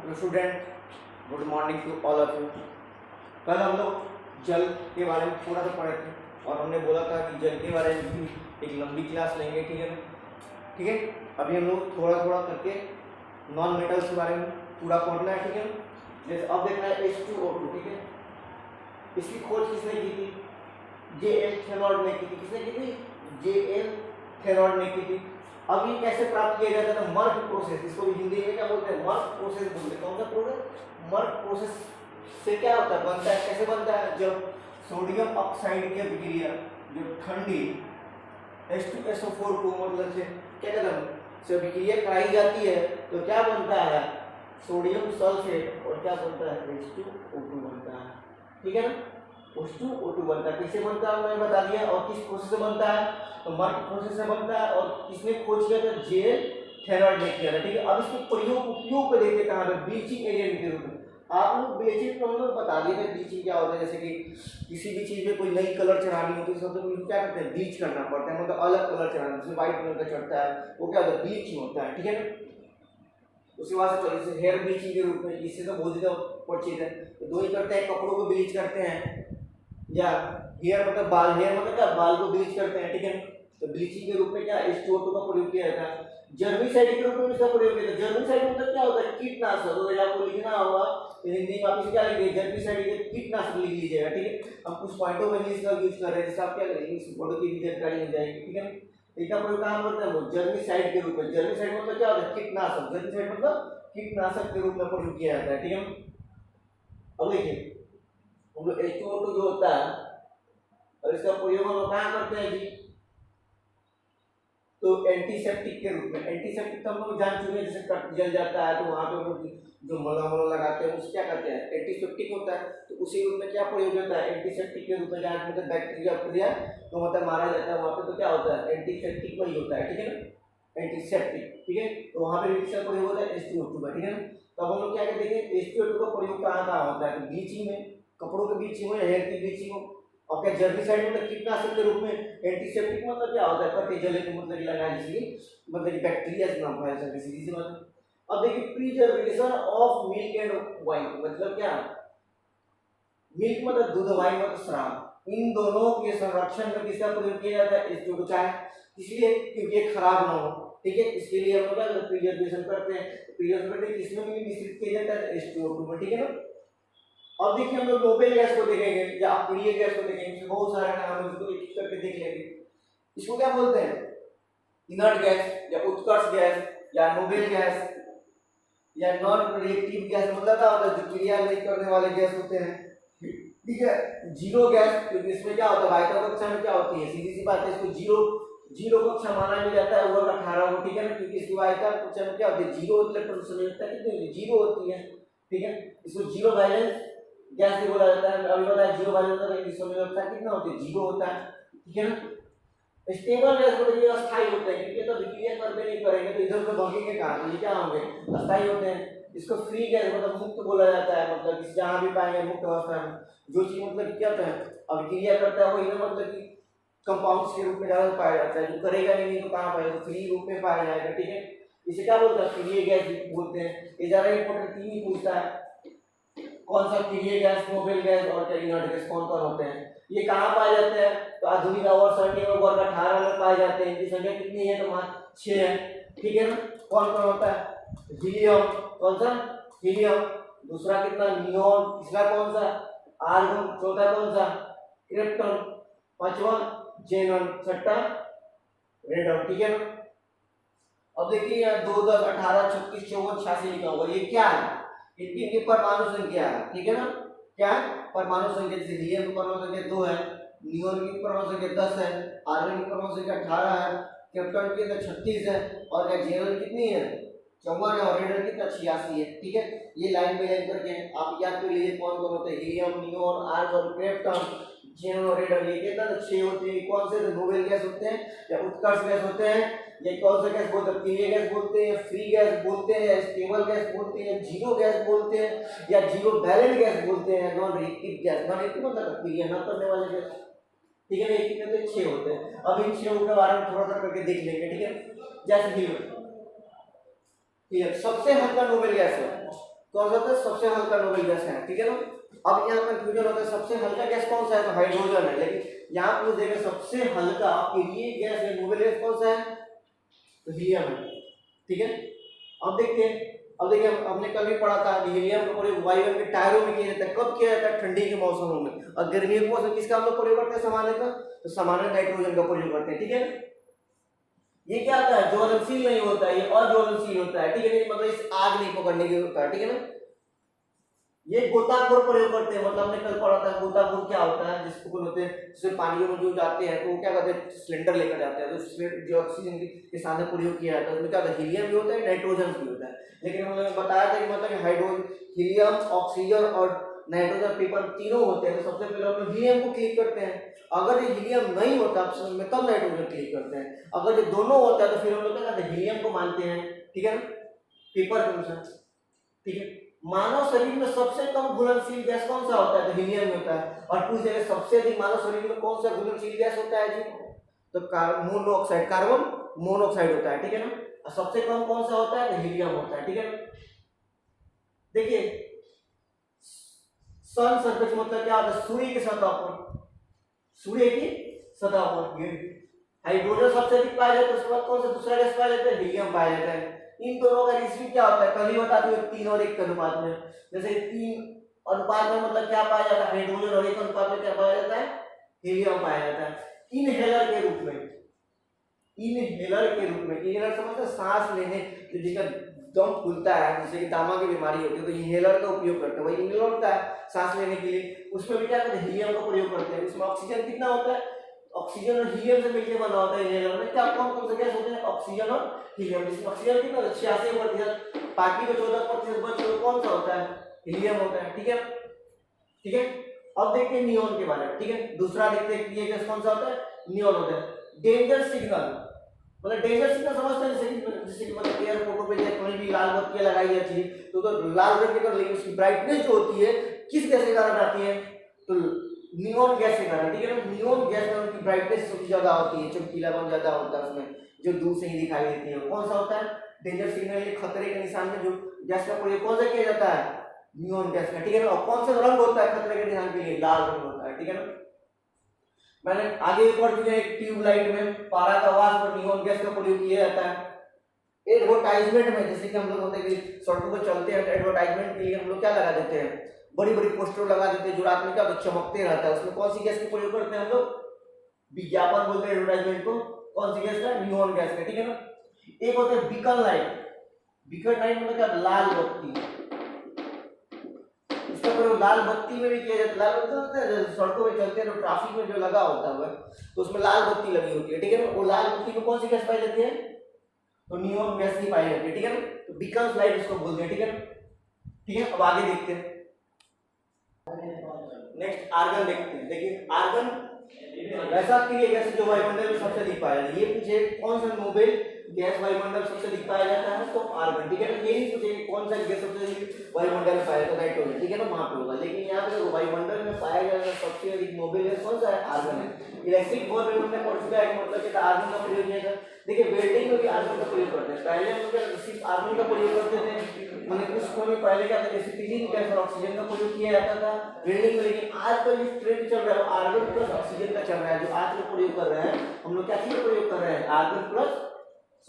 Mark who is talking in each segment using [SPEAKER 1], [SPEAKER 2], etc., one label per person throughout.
[SPEAKER 1] Hello student, good morning to all of you. कल हम लोग जल के बारे में थोड़ा सा पढ़े थे और हमने बोला था कि जल के बारे में भी एक लंबी क्लास लेंगे, ठीक है। ठीक है, अभी हम लोग थोड़ा थोड़ा करके नॉन मेटल्स के बारे में पूरा पढ़ना है, ठीक है। जैसे अब देखना है H2O2, ठीक है। इसकी खोज किसने की थी? J.L. थेनॉल्ड ने की थी। किसने की थी? J.L. थेनॉल्ड ने की थी। अब ये कैसे प्राप्त किया जाता है? मर्क प्रोसेस, इसको भी हिंदी में क्या बोलते हैं? मर्क प्रोसेस बोलते हैं। कौन सा प्रोसेस? मर्क प्रोसेस से क्या होता है, बनता है, कैसे बनता है? जब सोडियम ऑक्साइड की अभिक्रिया, जो ठंडी H2SO4 को मतलब से क्या कहते हैं, से अभिक्रिया कराई जाती है तो क्या बनता है? सोडियम सल्फेट और क्या बनता है? H2O2 बनता है, ठीक है ना। H2O2 बनता है। किससे बनता है मैंने बता दिया, और किस प्रोसेस से बनता है? तो मर्क प्रोसेस से बनता है। और किसने खोज किया था? J.L. थेनॉल्ड ने किया था, ठीक है। अब इसके प्रयोग उपयोग पे देखते कहां पे? ब्लीचिंग एजेंट के रूप में। आप लोग ब्लीचिंग तो हम लोग बता दिए थे ब्लीचिंग क्या होता है। जैसे कि किसी भी चीज में कोई नई कलर चढ़ानी होती है सबसे पहले क्या करते हैं? ब्लीच करना पड़ता है, मतलब अलग कलर चढ़ाना। जैसे व्हाइट कलर का चढ़ता है वो क्या होता है? ब्लीचिंग होता है, ठीक है ना। उसके बाद से हेयर ब्लीचिंग के रूप में, इससे तो बहुत ज्यादा चीज है। तो दो ही करते हैं, कपड़ों को ब्लीच करते हैं या हेयर मतलब बाल, हेयर मतलब क्या? बाल को ब्लीच करते हैं, ठीक है। तो ब्लीचिंग के रूप में क्या H2O2 का प्रयोग किया जाता है। जर्मिसाइड के रूप में इसका प्रयोग किया जाता है। जर्मिसाइड मतलब क्या होता है? कीटनाशक। अगर आपको लिखना होगा तो हिंदी में आप इसे क्या लिखेंगे? जर्मिसाइड के कीटनाशक लिख लीजिएगा, ठीक है। हम कुछ पॉइंटों में इसका यूज कर रहे हैं, जिससे आप क्या करेंगे, इस वर्ड की भी जानकारी हो जाएगी, ठीक है। इसका प्रयोग कहां करते हैं? जर्मिसाइड के रूप में। जर्मिसाइड मतलब क्या होता है? कीटनाशक। जर्मिसाइड मतलब कीटनाशक के रूप में प्रयोग किया जाता है, ठीक है। अब देखिए हम लोग H2O2 जो होता है और इसका प्रयोग हम कहां करते हैं जी? तो एंटीसेप्टिक के रूप में। एंटीसेप्टिक तो हम लोग जान चुके हैं, जैसे कट जल जाता है तो वहां पे हम लोग जो मलहम लगाते हैं उसे क्या कहते हैं? एंटीसेप्टिक होता है। तो उसी रूप में क्या प्रयोग होता है? एंटीसेप्टिक के रूप में। जहाँ मतलब बैक्टीरिया तो मतलब मारा जाता है वहां पे, तो क्या होता है? एंटीसेप्टिक वही होता है, ठीक है ना, एंटीसेप्टिक, ठीक है। तो वहां पे किसका प्रयोग होता है? H2O2 का, ठीक है ना। तो अब हम लोग क्या कहते हैं, H2O2 का प्रयोग कहाँ होता है? तो ब्लीचिंग में, कपड़ों की ब्लीचिंग हो या हेयर की ब्लीचिंग हो। और क्या जर्मिसाइड मतलब कीटनाशक के रूप में। एंटीसेप्टिक मतलब क्या होता है? कटे जले को मतलब लगा जिसकी मतलब कि बैक्टीरिया से ना फैल सके, सीधी सी बात। अब देखिए preservation of milk and wine मतलब क्या? मिल्क मतलब दूध, वाइन मतलब शराब। इन दोनों के संरक्षण में किसका प्रयोग किया जाता है? H2O2 का है, इसलिए क्योंकि ये खराब ना हो, ठीक है। इसके लिए हम लोग क्या प्रिजर्वेशन करते हैं। प्रिजर्वेशन किसमें भी मिश्रित किया जाता है? H2O2 में, ठीक है ना। अब देखिए हम लोग नोबेल गैस को देखेंगे या अप्रिय गैस को देखेंगे, बहुत सारे नाम है, उसको एक एक करके देख लेंगे। इसको क्या बोलते हैं? इनर्ट गैस या उत्कर्ष गैस या नोबेल गैस या नॉन रिएक्टिव गैस। मतलब क्या होता है? जो क्रिया नहीं करने वाले गैस होते हैं, ठीक है। जीरो गैस, क्योंकि इसमें क्या होता है? वायु कक्षा में क्या होती है? सीधी सी बात है, इसको जीरो जीरो कक्षा माना भी जाता है, वर्ग 18 को, ठीक है ना। क्योंकि इसकी वायु कक्षा में क्या होती है? जीरो इलेक्ट्रॉन संयोजकता कितनी जीरो होती है, ठीक है। इसको जीरो वैलेंस गैस भी बोला जाता है। अभी बताया जीरो वैलेंस मतलब संयोजकता कितना होती है? जीरो होता है, ठीक है ना। स्टेबल गैस मतलब ये अस्थायी होते हैं, क्योंकि तो विक्रिया करते नहीं करेंगे तो इधर उधर भागेंगे कहां? तो ये क्या होंगे? अस्थायी होते हैं। इसको फ्री गैस मतलब मुक्त बोला जाता है, मतलब कि जहां भी पाएंगे मुक्त अवस्था में जो चीज मतलब क्या होता है अभिक्रिया करता है वही ना, मतलब कि कंपाउंड्स के रूप में ज्यादा पाया जाता है। जो करेगा नहीं तो कहां पाएगा? फ्री रूप में पाया जाएगा, ठीक है। इसे क्या बोलते हैं? फ्री गैस बोलते हैं। ये ज्यादा इंपॉर्टेंट तीन ही पूछता है, कौन सा फ्री गैस, नोबेल गैस और क्या इनर्ट गैस, कौन कौन होते हैं, ये कहां पाए जाते हैं? तो आधुनिक आवर्त सारणी में वर्ग 18 में पाए जाते हैं। इनकी संख्या कितनी है? तो वहां 6 है, ठीक है ना। कौन कौन होता है? हीलियम, कौन सा? हीलियम। दूसरा कितना? नियोन। तीसरा कौन सा? आर्गन। चौथा कौन सा? क्रिप्टन। पांचवा जेनन। छठा रेडन, ठीक है ना। अब देखिए यहाँ 2, 10, 18, 36, 54, 86 लिखा होगा, ये क्या है? इनकी परमाणु संख्या है, ठीक है ना। क्या है? परमाणु संख्या। जैसे हीलियम की परमाणु संख्या 2 है, नियोन की परमाणु संख्या 10 है, आर्गन की परमाणु संख्या 18 है, क्रिप्टन की 36 है और जेनन कितनी है? 54 है और रेडन कितना? 86 है, ठीक है। ये लाइन बाय लाइन करके आप याद कर लीजिए कौन कौन होते हैं। हीलियम, नियोन, आर्गन, क्रिप्टन, जेनन और रेडन। ये कितना? 6 होते हैं। कौन से? नोबेल गैस होते हैं या उत्कर्ष गैस होते हैं। ये कौन सा गैस बोलते हैं? पीले गैस बोलते हैं, फ्री गैस बोलते हैं, स्टेबल गैस बोलते हैं, जीरो गैस बोलते हैं या जीरो बैलेंस गैस बोलते हैं, non reactive gas. Non reactive मतलब क्रिया न करने वाले गैस, ठीक है ना। एक कितने तो 6 होते हैं। अब इन 6 के बारे में थोड़ा सा करके देख लेंगे, ठीक है। जैसे हीलियम, ठीक है, सबसे हल्का नोबेल गैस है कौन सा होता है, सबसे हल्का नोबेल गैस है, ठीक है ना। अब यहाँ कंफ्यूजन होता है सबसे हल्का गैस कौन सा है, तो हाइड्रोजन है, लेकिन यहाँ पूछ देगा सबसे हल्का आपके लिए गैस है नोबेल गैस कौन सा है, तो हीलियम है, ठीक है। अब देखिए हमने कल भी पढ़ा था हीलियम का प्रयोग वायुमंडल के टायरों में किया जाता है, कब किया जाता है, ठंडी के मौसमों में, और गर्मियों के मौसम किसका हम लोग प्रयोग करते हैं सामान्य का, तो सामान्य नाइट्रोजन का प्रयोग करते हैं, ठीक है ना। ये क्या होता है, ज्वलनशील नहीं होता है, ये अज्वलनशील होता है, ठीक है, मतलब इस आग नहीं पकड़ने के होता है, ठीक है ना। ये गोताखोर प्रयोग करते हैं, मतलब हमने कल पढ़ा था गोताखोर क्या होता है, जिसको बोलते हैं जैसे पानियों में जो जाते हैं तो वो क्या करते हैं, सिलेंडर लेकर जाते हैं, तो उसमें जो ऑक्सीजन के साथ में प्रयोग किया जाता है उसमें क्या होता है, हीलियम भी होता है, नाइट्रोजन भी होता है, लेकिन हमने बताया था कि मतलब हाइड्रोजन, हीलियम, ऑक्सीजन और नाइट्रोजन पेपर तीनों होते हैं, तो सबसे पहले हम लोग हीलियम को क्लिक करते हैं, अगर ये हीलियम नहीं होता ऑप्शन में तब नाइट्रोजन क्लिक करते हैं, अगर ये दोनों होता है तो फिर हम लोग क्या करते हैं, हीलियम को मानते हैं, ठीक है ना, पेपर के अनुसार, ठीक है। मानव शरीर में सबसे कम घुलनशील गैस कौन सा होता है, तो हीलियम होता है, और पूछ देगा सबसे अधिक मानव शरीर में कौन सा घुलनशील गैस होता है जी, तो कार्बन मोनोऑक्साइड होता है, ठीक है ना, और सबसे कम कौन सा होता है, तो हीलियम होता है, ठीक है ना। देखिए सन सरफेस मतलब क्या होता है, सूर्य की सतह पर, सूर्य की सतह पर हाइड्रोजन सबसे अधिक पाया जाता है, उसके बाद कौन सा दूसरा गैस पाया जाता है, हीलियम पाया जाता है। इन दोनों का रेशियो क्या होता है, कल ही बता दूं 3 और 1 के अनुपात में, जैसे 3 अनुपात में मतलब क्या पाया जाता है, हाइड्रोजन, और 1 अनुपात में क्या पाया जाता है, हीलियम पाया जाता है। इनहेलर के रूप में, इनहेलर समझते हैं, सांस लेने जिसका दम फूलता है, जैसे कि दामा की बीमारी होती है तो इनहेलर का उपयोग करते हैं, वही इनहेलर होता है सांस लेने के लिए, उसमें भी क्या करते हैं, हीलियम का प्रयोग करते हैं, उसमें ऑक्सीजन कितना होता है, ऑक्सीजन और हीलियम से मिलकर बना होता है इनहेलर में, क्या कौन से गैस होते हैं, ऑक्सीजन और हीलियम, जिसमें ऑक्सीजन कितना 86%, बाकी जो 14% बच कौन सा होता है, हीलियम होता है, ठीक है, ठीक है। अब देखते हैं नियॉन के बारे में, ठीक है, दूसरा देखते हैं ये गैस कौन सा होता है, नियॉन होता है। डेंजर सिग्नल मतलब डेंजर सिग्नल समझते हैं, जैसे कि मतलब एयरपोर्टों पे कहीं भी लाल बत्तियां लगाई जाती है तो लाल रंग की, लेकिन उसकी ब्राइटनेस जो होती है किस गैस के कारण आती है, तो नियॉन गैस के कारण, ठीक है ना। नियॉन गैस में उनकी ब्राइटनेस सबसे ज्यादा होती है, चमकीलापन ज्यादा होता है उसमें, जो दूर से ही दिखाई देती है, कौन सा होता है, डेंजर सिग्नल, ये खतरे के निशान में जो गैस का प्रयोग कौन सा किया जाता है, नियॉन गैस का, ठीक है ना। और कौन सा रंग होता है खतरे के निशान के लिए, लाल रंग होता है, ठीक है ना। मैंने आगे पढ़ चुके हैं ट्यूबलाइट में पारा का वाष्प और नियॉन गैस का प्रयोग किया जाता है। एडवर्टाइजमेंट में जैसे कि हम लोग होते हैं कि सड़कों पर चलते हैं, एडवर्टाइजमेंट के लिए हम लोग क्या लगा देते हैं, बड़ी बड़ी पोस्टर लगा देते हैं जो रात में क्या चमकते रहता है, उसमें कौन सी गैस का प्रयोग करते हैं हम लोग, विज्ञापन बोलते हैं एडवर्टाइजमेंट को, कौन सी गैस का, नियॉन गैस का, ठीक है ना। एक होता है बीकन लाइट, बीकन लाइट मतलब क्या, लाल बत्ती, इसका प्रयोग लाल बत्ती में भी किया जाता है, लाल बत्ती होता है सड़कों में चलते हैं तो ट्रैफिक में जो लगा होता है तो उसमें लाल बत्ती लगी होती है, ठीक है ना, वो लाल बत्ती में कौन सी गैस पाई जाती है, तो नियॉन गैस ही पाई जाती है, ठीक है ना, तो बीकन लाइट उसको बोलते हैं, ठीक है ना, ठीक है। अब आगे देखते हैं, नेक्स्ट आर्गन देखते हैं। देखिए आर्गन ऐसा क्रिया गैस जो वायुमंडल में सबसे अधिक पाया जाता है, ये पूछे कौन सा नोबेल गैस वायुमंडल सबसे अधिक पाया जाता है, तो आर्गन, ठीक है ना। ये नहीं पूछे कौन सा गैस सबसे अधिक वायुमंडल में पाया जाता है, नाइट्रोजन, ठीक है ना, वहां पे होगा, लेकिन यहाँ पे वायुमंडल में पाया जाने सबसे अधिक नोबेल गैस कौन सा है, आर्गन है। इलेक्ट्रिक बोर्ड में हमने पढ़ चुका है मतलब कि आर्गन का प्रयोग किया था। देखिए वेल्डिंग में भी आर्गन का प्रयोग करते हैं, पहले हम लोग सिर्फ आर्गन का प्रयोग करते थे, मतलब कुछ समय पहले क्या था, जैसे क्लीनिंग गैस और ऑक्सीजन का प्रयोग किया जाता था वेल्डिंग में, लेकिन आजकल जो ट्रेंड चल रहा है वो आर्गन प्लस ऑक्सीजन का चल रहा है, जो आज लोग प्रयोग कर रहे हैं, हम लोग क्या चीज का प्रयोग कर रहे हैं, आर्गन प्लस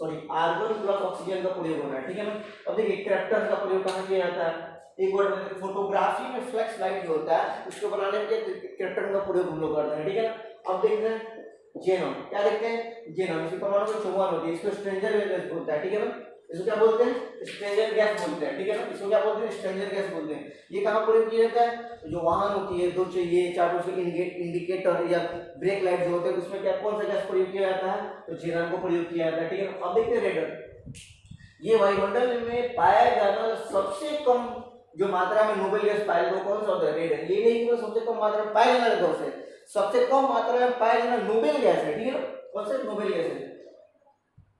[SPEAKER 1] ऑक्सीजन का प्रयोग हो रहा है, ठीक है ना। अब देखिए कैरेक्टर का प्रयोग कहाँ किया जाता है, एक वर्ड में फोटोग्राफी में फ्लैश लाइट जो होता है उसको बनाने के कैरेक्टर का प्रयोग हम लोग करते हैं, ठीक है ना। अब देखते हैं जेनम, क्या देखते हैं, जेनम इसकी परमाणु में 54 होती है, इसको स्ट्रेंजर गैस बोलता है, ठीक है ना, इसको क्या बोलते हैं, स्ट्रेंजर गैस बोलते हैं, ठीक है ना, इसको क्या बोलते हैं, स्ट्रेंजर गैस बोलते हैं। ये कहाँ प्रयोग किया जाता है, जो वाहन होती है, दो चाहिए चार इंडिकेटर या ब्रेक लाइट जो होते हैं उसमें क्या कौन सा गैस प्रयोग किया जाता है, तो जेनम को प्रयोग किया जाता है, ठीक है। अब देखते हैं रेडन, ये वायुमंडल में पाया जाना सबसे कम जो मात्रा में नोबेल गैस पाया जाता है कौन सा होता है, रेडन। ये नहीं कि सबसे कम मात्रा में पाया जाना है, से सबसे कम मात्रा में पाया जाना नोबेल गैस है, ठीक है ना, कौन सा नोबेल गैस है,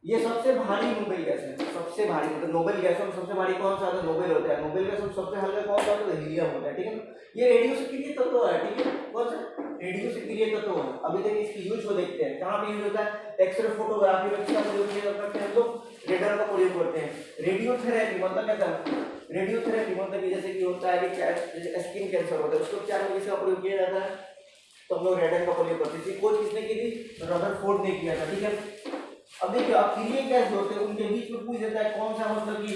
[SPEAKER 1] ये सबसे भारी नोबेल गैस है, सबसे भारी मतलब नोबेल गैस में सबसे भारी कौन सा है, नोबेल होता है, नोबेल गैस में सबसे हल्का कौन सा होता है, हीलियम होता है, ठीक है ना। ये रेडियो सक्रिय तत्व है, ठीक है, कौन सा रेडियो सक्रिय तत्व है। अभी देखिए इसकी यूज को देखते हैं, कहां पे यूज होता है, एक्सरे फोटोग्राफी में किसका प्रयोग किया जाता है, हम लोग रेडार का प्रयोग करते हैं। रेडियोथेरेपी मतलब क्या है, रेडियोथेरेपी मतलब कि जैसे कि होता है कि जैसे स्किन कैंसर होता है, उसको उपचार में किसका प्रयोग किया जाता है, तो हम लोग रेडन का प्रयोग करते थे। खोज किसने की थी, रदरफोर्ड ने किया था, ठीक है। अब देखिए अक्रिय गैस जो होते हैं उनके बीच में पूछ देता है कौन सा मतलब कि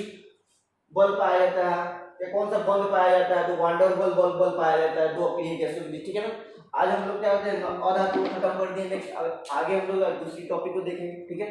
[SPEAKER 1] बल पाया जाता है या कौन सा बल पाया जाता है, तो वांडरबल बल पाया जाता है दो अक्रिय गैसों के बीच, ठीक है ना। आज हम लोग क्या होते हैं आधा तो खत्म कर दिए, नेक्स्ट आगे हम लोग दूसरी टॉपिक को देखेंगे, ठीक है।